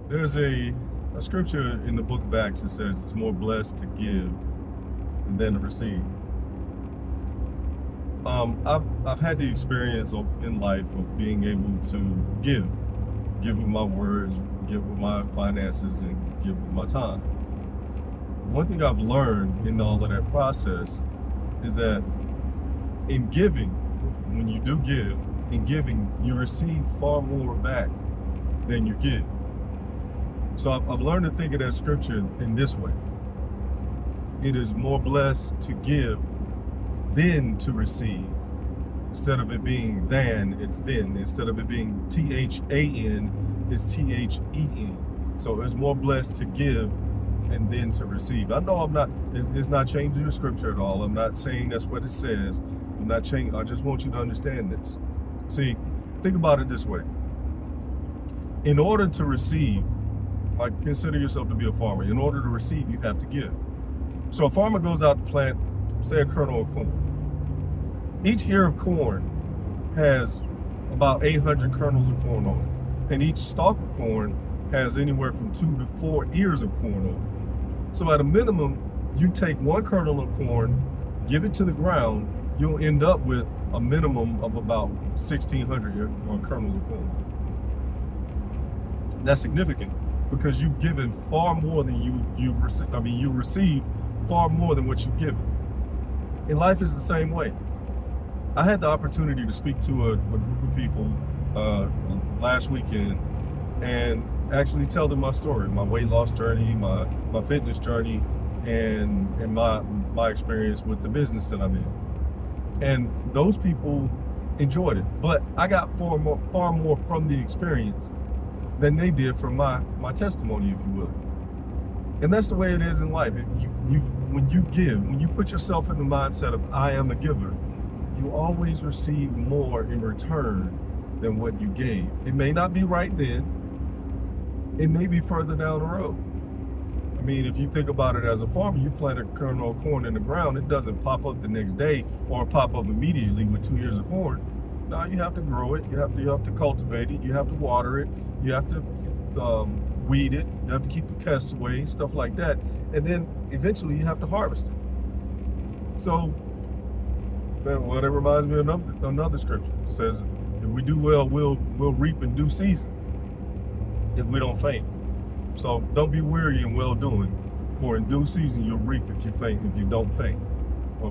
There's a scripture in the book of Acts that says it's more blessed to give than to receive. I've had the experience in life of being able to give with my words, give with my finances, and give with my time. One thing I've learned in all of that process is that in giving, when you do give, in giving, you receive far more back than you give. So I've learned to think of that scripture in this way. It is more blessed to give than to receive. Instead of it being than, it's then. Instead of it being THAN, it's THEN. So it's more blessed to give and then to receive. I know it's not changing the scripture at all. I'm not saying that's what it says. I'm not changing. I just want you to understand this. See, think about it this way. In order to receive, like consider yourself to be a farmer. In order to receive, you have to give. So a farmer goes out to plant, say, a kernel of corn. Each ear of corn has about 800 kernels of corn on it. And each stalk of corn has anywhere from 2 to 4 ears of corn on it. So at a minimum, you take one kernel of corn, give it to the ground, you'll end up with a minimum of about 1,600 kernels of corn. That's significant because you've given far more than you've received. I mean, you receive far more than what you've given. And life is the same way. I had the opportunity to speak to a group of people last weekend and actually tell them my story, my weight loss journey, my fitness journey, and my experience with the business that I'm in. And those people enjoyed it, but I got far more from the experience than they did from my testimony, if you will. And that's the way it is in life. When you give, when you put yourself in the mindset of I am a giver, you always receive more in return than what you gave. It may not be right then. It may be further down the road. I mean, if you think about it as a farmer, you plant a kernel of corn in the ground, it doesn't pop up the next day or pop up immediately with 2 ears of corn. No, you have to grow it. You have to cultivate it. You have to water it. You have to weed it. You have to keep the pests away, stuff like that. And then eventually you have to harvest it. So, well, that reminds me of another scripture. It says, if we do well, we'll reap in due season if we don't faint. So don't be weary in well doing, for in due season you'll reap if you don't faint.